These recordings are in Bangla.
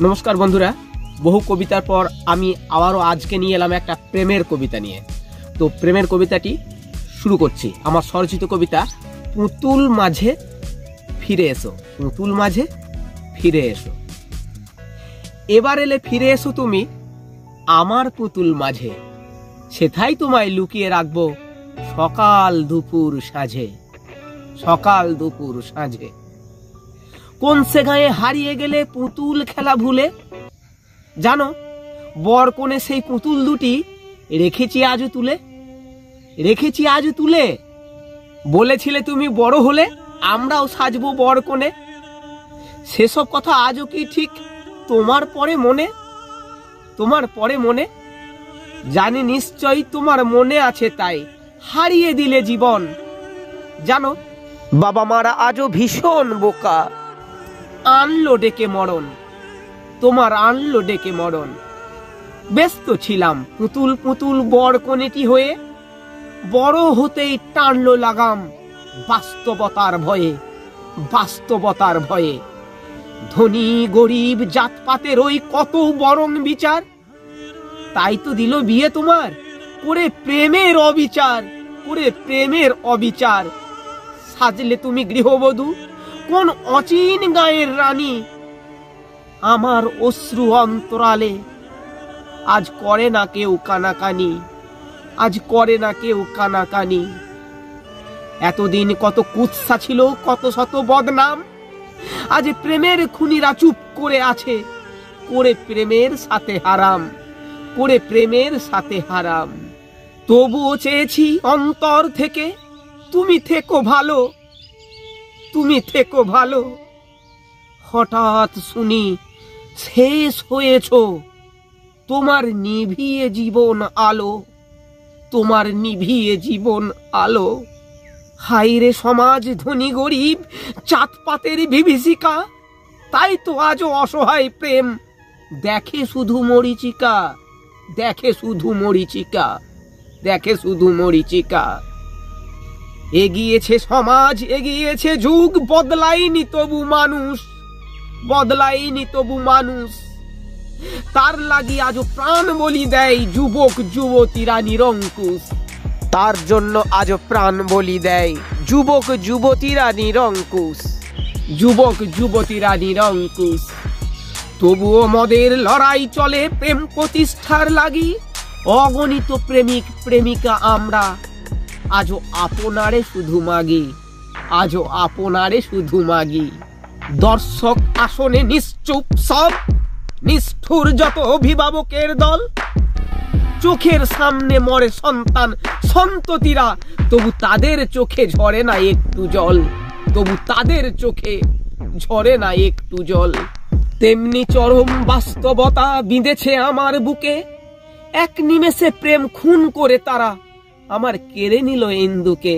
নমস্কার বন্ধুরা, বহু কবিতার পর আমি আবারও আজকে নিয়ে এলাম একটা প্রেমের কবিতা নিয়ে। তো প্রেমের কবিতাটি শুরু করছি। আমার স্বরচিত কবিতা পুতুল মাঝে ফিরে এসো। পুতুল মাঝে ফিরে এসো, এবার এলে ফিরে এসো তুমি আমার পুতুল মাঝে, সেথায় তোমায় লুকিয়ে রাখবো সকাল দুপুর সাঁঝে। সকাল দুপুর সাঁঝে কোন সে গায়ে হারিয়ে গেলে পুতুল খেলা ভুলে, জানো বর কোণে সেই পুতুল দুটি রেখেছি আজও তুলে। রেখেছি আজও তুলে, বলেছিলে তুমি বড় হলে আমরাও সাজবো বর কোণে। সেসব কথা আজও কি ঠিক তোমার পরে মনে? তোমার পরে মনে? জানি নিশ্চয়ই তোমার মনে আছে, তাই হারিয়ে দিলে জীবন। জানো বাবা মারা আজও ভীষণ বোকা, আনলো ডেকে মরণ, তোমার আনলো ডেকে মরণ। ব্যস্ত ছিলাম পুতুল পুতুল বর কোণেটি হয়ে, বড় হতেই টানলো লাগাম বাস্তবতার ভয়ে। বাস্তবতার ভয়ে ধনী গরিব জাতপাতের ওই কত বরং বিচার, তাই তো দিল বিয়ে তোমার করে প্রেমের অবিচার। করে প্রেমের অবিচার সাজলে তুমি গৃহবধূ কোন অচিন গায়ের রানী। আমার অশ্রু অন্তরালে আজ করে না কেউ কানাকানি, আজ করে না কেউ কানাকানি। এতদিন কত কুৎসা ছিল, কত শত বদনাম, আজ প্রেমের খুনিরা চুপ করে আছে, করে প্রেমের সাথে হারাম, করে প্রেমের সাথে হারাম। তবুও চেয়েছি অন্তর থেকে তুমি থেকো ভালো, তুমি থেকো ভালো। হঠাৎ শুনি শেষ হয়েছ, তোমার নিভিয়ে জীবন আলো, তোমার নিভিয়ে জীবন আলো। হাইরে সমাজ ধনী গরিব জাতপাতের বিভীষিকা, তাই তো আজও অসহায় প্রেম দেখে শুধু মরিচিকা। দেখে শুধু মরিচিকা, দেখে শুধু মরিচিকা। এগিয়েছে সমাজ, এগিয়েছে যুগ, বদলাইনি তবু মানুষ, বদলাইনি তবু মানুষ। তার লাগি আজও প্রাণ বলি দেয় যুবক যুবতীরা নিরঙ্কুশ। তার জন্য আজও প্রাণ বলি দেয় যুবক যুবতীরা নিরঙ্কুশ। যুবক যুবতীরা নিরঙ্কুশ। তবুও মদের লড়াই চলে প্রেম প্রতিষ্ঠার লাগি। অগণিত প্রেমিক প্রেমিকা আমরা আজও আপনারে শুধু মাগি, আজও আপনারে শুধু মাগি। দর্শক আসনে নিশ্চুপ সব, নিষ্ঠুর যত অভিভাবকের দল। চোখের সামনে মরে সন্তান সন্ততিরা, তবু তাদের চোখে ঝরে না একটু জল, তবু তাদের চোখে ঝরে না একটু জল। তেমনি চরম বাস্তবতা বিঁধেছে আমার বুকে, এক নিমেষে প্রেম খুন করে তারা আমার কেড়ে নিল ইন্দুকে,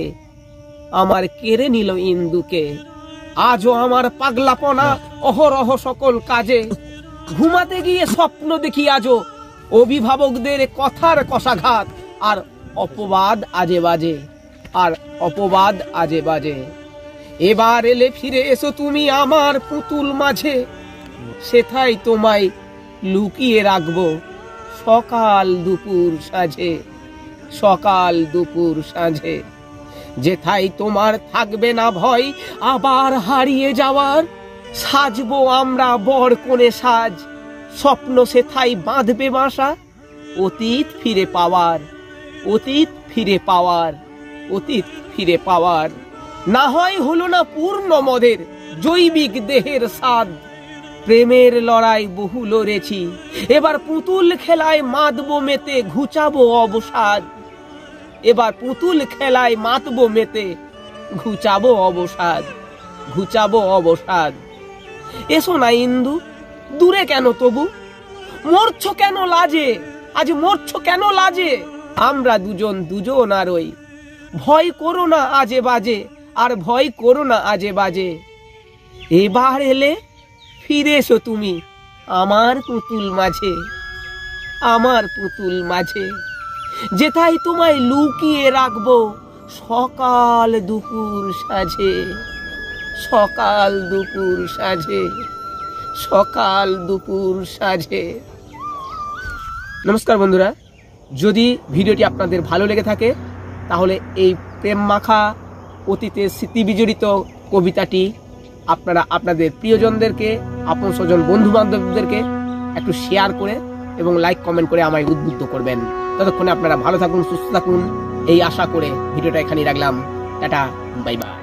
আমার কেড়ে নিল ইন্দুকে। আজও আমার পাগলাপনা অহরহ সকল কাজে, ঘুমাতে গিয়ে স্বপ্ন দেখি আজও অভিভাবকদের কথার কষাঘাত আর অপবাদ আজে বাজে, আর অপবাদ আজে বাজে। এবার এলে ফিরে এসো তুমি আমার পুতুল মাঝে, সেথায় তোমায় লুকিয়ে রাখবো সকাল দুপুর সাঁঝে। সকাল দুপুর সাঁঝে যেথায় তোমার থাকবে না ভয় আবার হারিয়ে যাওয়ার। সাজবো আমরা বর কোণে সাজ, স্বপ্ন সেথায় বাঁধবে বাসা। অতীত ফিরে পাওয়ার, অতীত ফিরে পাওয়ার, অতীত ফিরে পাওয়ার। না হয় হলো না পূর্ণ মদের জৈবিক দেহের স্বাদ। প্রেমের লড়াই বহু লড়েছি, এবার পুতুল খেলায় মাতবো মেতে ঘুচাবো অবসাদ। এবার পুতুল খেলায় মাতবো মেতে ঘুচাবো অবসাদ, ঘুচাবো অবসাদ। এসো না ইন্দু, দূরে কেন তবু? মরছ কেন লাজে? আজ মরছ কেন লাজে? আমরা দুজন দুজন আর ওই। ভয় করো না আজে বাজে, আর ভয় করো না আজে বাজে। এবার এলে ফিরে এসো তুমি আমার পুতুল মাঝে, আমার পুতুল মাঝে, যেথায় তোমায় লুকিয়ে রাখবো সকাল দুপুর সাঁঝে। সকাল দুপুর সাঁঝে, সকাল দুপুর সাজে। নমস্কার বন্ধুরা, যদি ভিডিওটি আপনাদের ভালো লেগে থাকে তাহলে এই প্রেম মাখা অতীতের স্মৃতি বিজড়িত কবিতাটি আপনারা আপনাদের প্রিয়জনদেরকে, আপন স্বজন, বন্ধু বান্ধবদেরকে একটু শেয়ার করে এবং লাইক কমেন্ট করে আমায় উদ্বুদ্ধ করবেন। ততক্ষণে আপনারা ভালো থাকুন, সুস্থ থাকুন এই আশা করে ভিডিওটা এখানেই রাখলাম। Tata, bye bye.